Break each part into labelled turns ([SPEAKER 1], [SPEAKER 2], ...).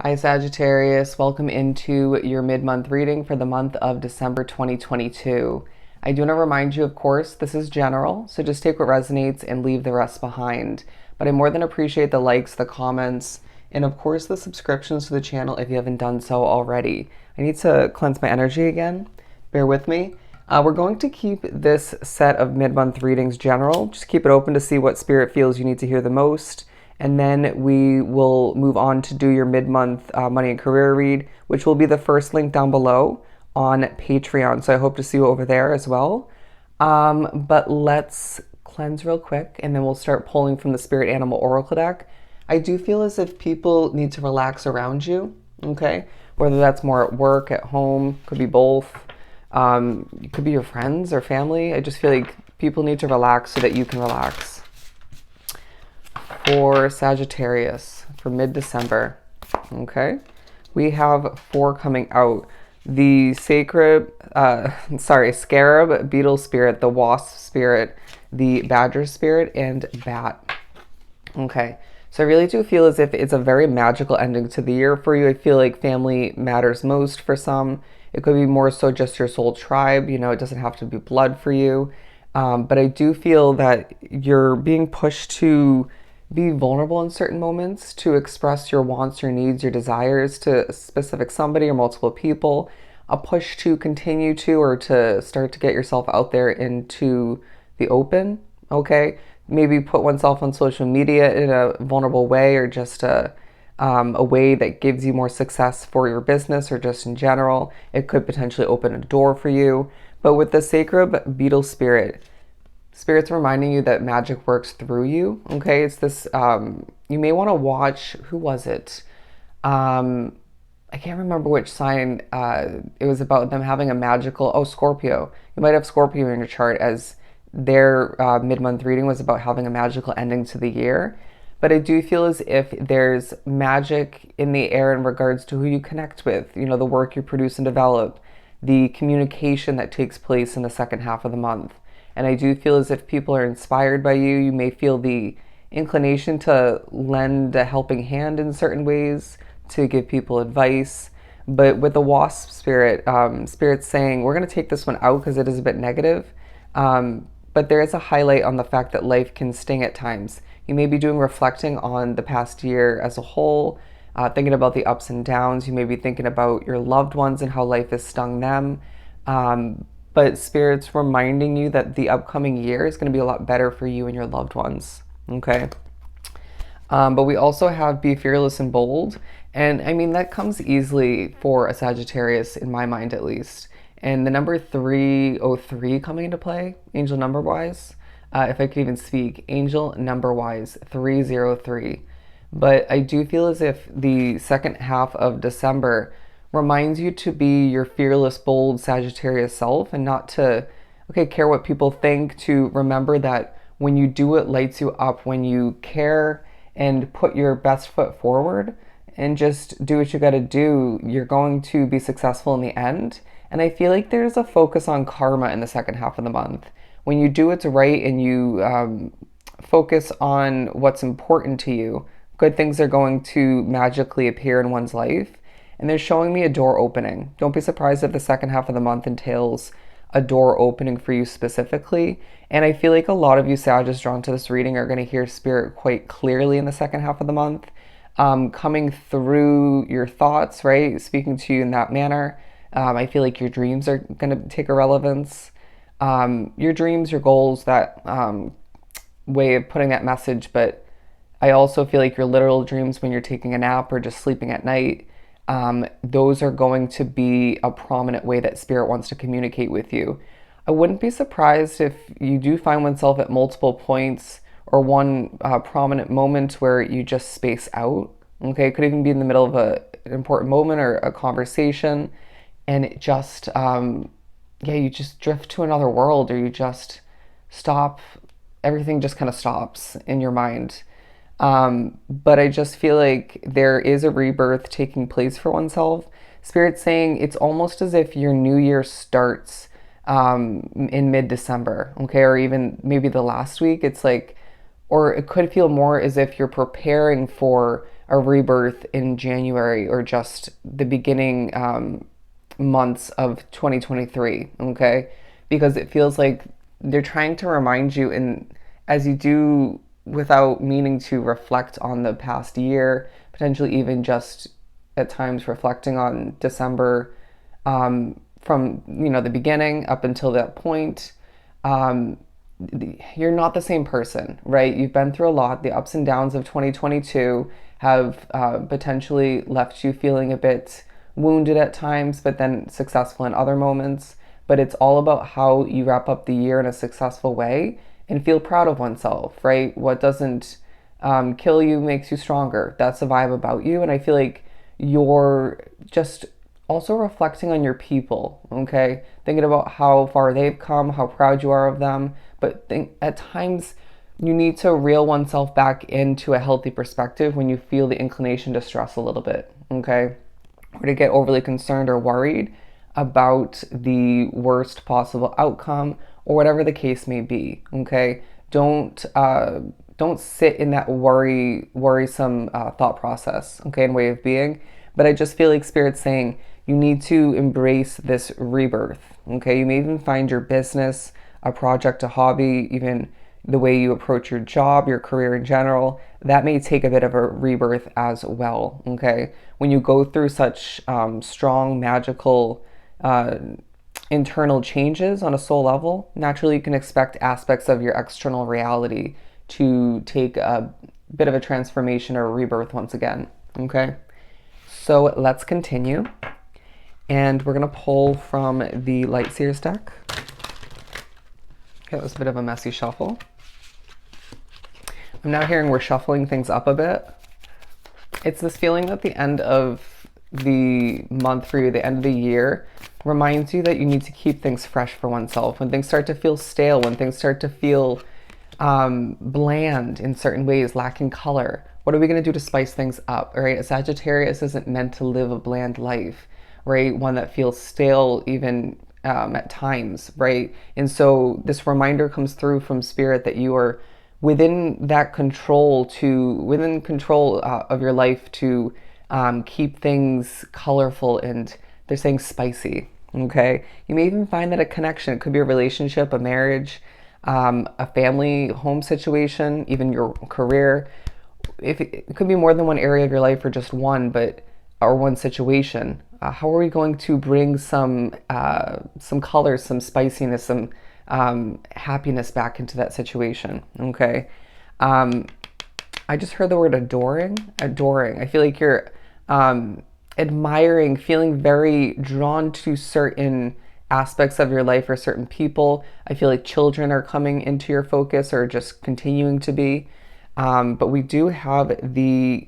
[SPEAKER 1] Hi Sagittarius, welcome into your mid-month reading for the month of December 2022. I do want to remind you, of course, this is general, so just take what resonates and leave the rest behind. But I more than appreciate the likes, the comments, and of course the subscriptions to the channel if you haven't done so already. I need to cleanse my energy again. Bear with me. We're going to keep this set of mid-month readings general. Just keep it open to see what spirit feels you need to hear the most. And then we will move on to do your mid-month money and career read, which will be the first link down below on Patreon. So I hope to see you over there as well. But let's cleanse real quick, and then we'll start pulling from the Spirit Animal Oracle deck. I do feel as if people need to relax around you, okay? Whether that's more at work, at home, could be both. It could be your friends or family. I just feel like people need to relax so that you can relax. For Sagittarius for mid-December, okay, we have 4 coming out: the scarab, beetle spirit, the wasp spirit, the badger spirit, and bat. Okay, so I really do feel as if it's a very magical ending to the year for you. I feel like family matters most for some. It could be more so just your soul tribe, you know, it doesn't have to be blood for you. But I do feel that you're being pushed to be vulnerable in certain moments, to express your wants, your needs, your desires to a specific somebody or multiple people, a push to continue to or to start to get yourself out there into the open, okay? Maybe put oneself on social media in a vulnerable way, or just a way that gives you more success for your business or just in general. It could potentially open a door for you. But with the sacred beetle spirit, Spirit's reminding you that magic works through you, okay? It's this, you may want to watch, who was it? I can't remember which sign it was about them having a magical, Scorpio. You might have Scorpio in your chart, as their mid-month reading was about having a magical ending to the year. But I do feel as if there's magic in the air in regards to who you connect with, you know, the work you produce and develop, the communication that takes place in the second half of the month. And I do feel as if people are inspired by you. You may feel the inclination to lend a helping hand in certain ways, to give people advice. But with the wasp spirit, Spirit's saying, we're going to take this one out because it is a bit negative. But there is a highlight on the fact that life can sting at times. You may be doing reflecting on the past year as a whole, thinking about the ups and downs. You may be thinking about your loved ones and how life has stung them. But Spirit's reminding you that the upcoming year is going to be a lot better for you and your loved ones, okay? But we also have be fearless and bold. And I mean, that comes easily for a Sagittarius, in my mind at least. And the number 303 coming into play, angel number-wise, if I could even speak, angel number-wise, 303. But I do feel as if the second half of December reminds you to be your fearless, bold Sagittarius self, and not to, care what people think, to remember that when you do it lights you up, when you care and put your best foot forward and just do what you got to do, you're going to be successful in the end. And I feel like there's a focus on karma in the second half of the month. When you do what's right and you focus on what's important to you, good things are going to magically appear in one's life. And they're showing me a door opening. Don't be surprised if the second half of the month entails a door opening for you specifically. And I feel like a lot of you Sagittarius drawn to this reading are going to hear Spirit quite clearly in the second half of the month, coming through your thoughts, right? Speaking to you in that manner. I feel like your dreams are going to take a relevance. Your dreams, your goals, that way of putting that message. But I also feel like your literal dreams when you're taking a nap or just sleeping at night, those are going to be a prominent way that Spirit wants to communicate with you. I wouldn't be surprised if you do find oneself at multiple points or one prominent moment where you just space out. Okay, it could even be in the middle of an important moment or a conversation, and it just, you just drift to another world, or you just stop. Everything just kind of stops in your mind. But I just feel like there is a rebirth taking place for oneself. Spirit's saying it's almost as if your new year starts in mid-December, okay, or even maybe the last week. It's like, or it could feel more as if you're preparing for a rebirth in January or just the beginning months of 2023, okay? Because it feels like they're trying to remind you, and as you do without meaning to reflect on the past year, potentially even just at times reflecting on December, from the beginning up until that point, um, you're not the same person, right? You've been through a lot. The ups and downs of 2022 have potentially left you feeling a bit wounded at times, but then successful in other moments. But it's all about how you wrap up the year in a successful way and feel proud of oneself, right? What doesn't kill you makes you stronger. That's the vibe about you. And I feel like you're just also reflecting on your people, okay? Thinking about how far they've come, how proud you are of them. But at times, you need to reel oneself back into a healthy perspective when you feel the inclination to stress a little bit, okay? Or to get overly concerned or worried about the worst possible outcome or whatever the case may be, okay? Don't sit in that worrisome thought process, okay, and way of being. But I just feel like Spirit's saying you need to embrace this rebirth, okay? You may even find your business, a project, a hobby, even the way you approach your job, your career in general, that may take a bit of a rebirth as well, okay? When you go through such strong, magical, internal changes on a soul level, naturally you can expect aspects of your external reality to take a bit of a transformation or a rebirth once again, okay? So let's continue. And we're going to pull from the Light Seers deck. Okay, that was a bit of a messy shuffle. I'm now hearing we're shuffling things up a bit. It's this feeling that the end of the month for you, the end of the year, reminds you that you need to keep things fresh for oneself. When things start to feel stale, when things start to feel bland in certain ways, lacking color, what are we going to do to spice things up, right? A Sagittarius isn't meant to live a bland life, right? One that feels stale even at times, right? And so this reminder comes through from Spirit that you are within control of your life to keep things colorful, and they're saying spicy, okay? You may even find that a connection, it could be a relationship, a marriage, a family, home situation, even your career. If it could be more than one area of your life or just one, or one situation. How are we going to bring some color, some spiciness, some happiness back into that situation? Okay. I just heard the word adoring. I feel like you're admiring, feeling very drawn to certain aspects of your life or certain people. I feel like children are coming into your focus or just continuing to be. But we do have the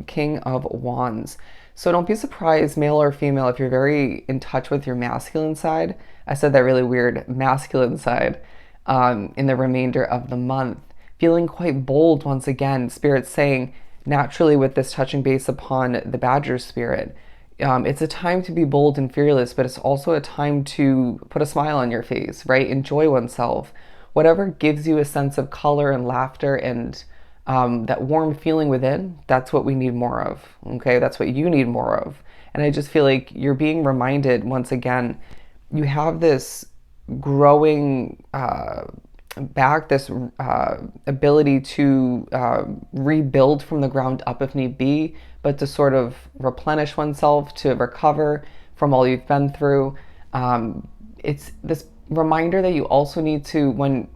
[SPEAKER 1] King of Wands. So don't be surprised, male or female, if you're very in touch with your masculine side. I said that really weird, masculine side, in the remainder of the month. Feeling quite bold once again. Spirit's saying, naturally with this touching base upon the Badger spirit, it's a time to be bold and fearless, but it's also a time to put a smile on your face, right? Enjoy oneself. Whatever gives you a sense of color and laughter and that warm feeling within, that's what we need more of, okay? That's what you need more of. And I just feel like you're being reminded once again, you have this growing this ability to rebuild from the ground up if need be, but to sort of replenish oneself, to recover from all you've been through. It's this reminder that you also need to, when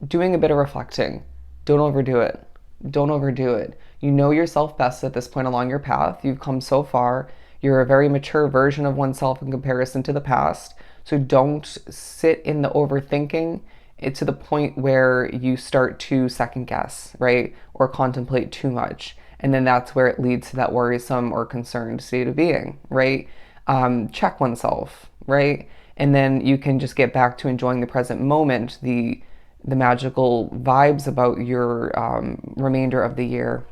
[SPEAKER 1] doing a bit of reflecting, don't overdo it. Don't overdo it. You know yourself best at this point along your path. You've come so far. You're a very mature version of oneself in comparison to the past. So don't sit in the overthinking it to the point where you start to second guess, right? Or contemplate too much. And then that's where it leads to that worrisome or concerned state of being, right? Check oneself, right? And then you can just get back to enjoying the present moment, the magical vibes about your remainder of the year.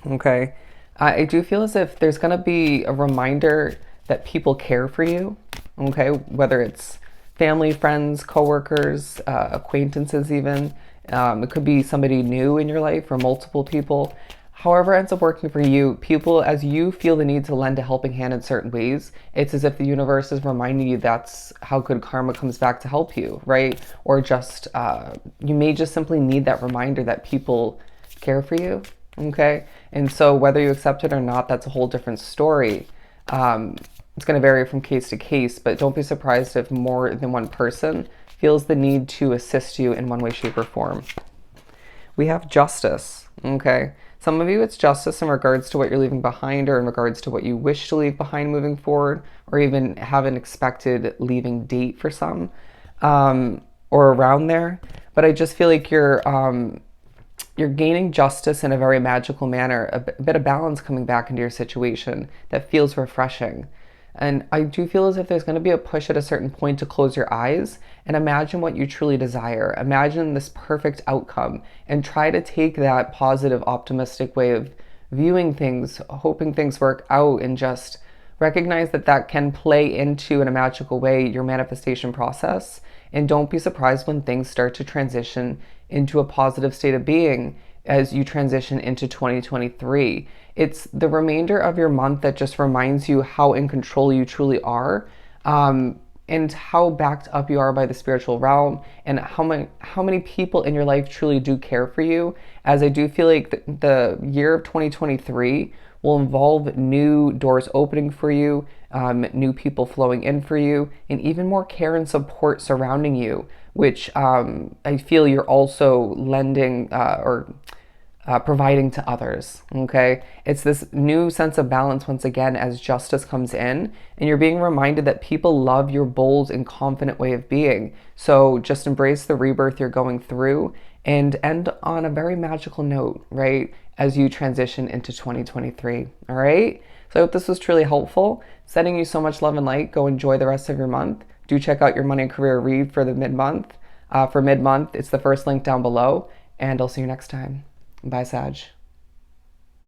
[SPEAKER 1] Okay. I do feel as if there's going to be a reminder that people care for you. Okay. Whether it's family, friends, coworkers, acquaintances even. It could be somebody new in your life or multiple people. However it ends up working for you, people, as you feel the need to lend a helping hand in certain ways, it's as if the universe is reminding you that's how good karma comes back to help you, right? Or just, you may just simply need that reminder that people care for you, okay? And so whether you accept it or not, that's a whole different story. It's going to vary from case to case, but don't be surprised if more than one person feels the need to assist you in one way, shape, or form. We have justice, okay? Some of you, it's justice in regards to what you're leaving behind or in regards to what you wish to leave behind moving forward, or even have an expected leaving date for some, or around there. But I just feel like you're gaining justice in a very magical manner, a bit of balance coming back into your situation that feels refreshing. And I do feel as if there's going to be a push at a certain point to close your eyes and imagine what you truly desire. Imagine this perfect outcome and try to take that positive, optimistic way of viewing things, hoping things work out, and just recognize that that can play into, in a magical way, your manifestation process. And don't be surprised when things start to transition into a positive state of being as you transition into 2023. It's the remainder of your month that just reminds you how in control you truly are, and how backed up you are by the spiritual realm, and how many people in your life truly do care for you. As I do feel like the year of 2023 will involve new doors opening for you, new people flowing in for you, and even more care and support surrounding you, which I feel you're also lending or providing to others, okay? It's this new sense of balance once again as justice comes in, and you're being reminded that people love your bold and confident way of being. So just embrace the rebirth you're going through and end on a very magical note, right? As you transition into 2023, all right? So I hope this was truly helpful. Sending you so much love and light. Go enjoy the rest of your month. Do check out your money and career read for the mid-month. For mid-month, it's the first link down below, and I'll see you next time. Bye, Sag.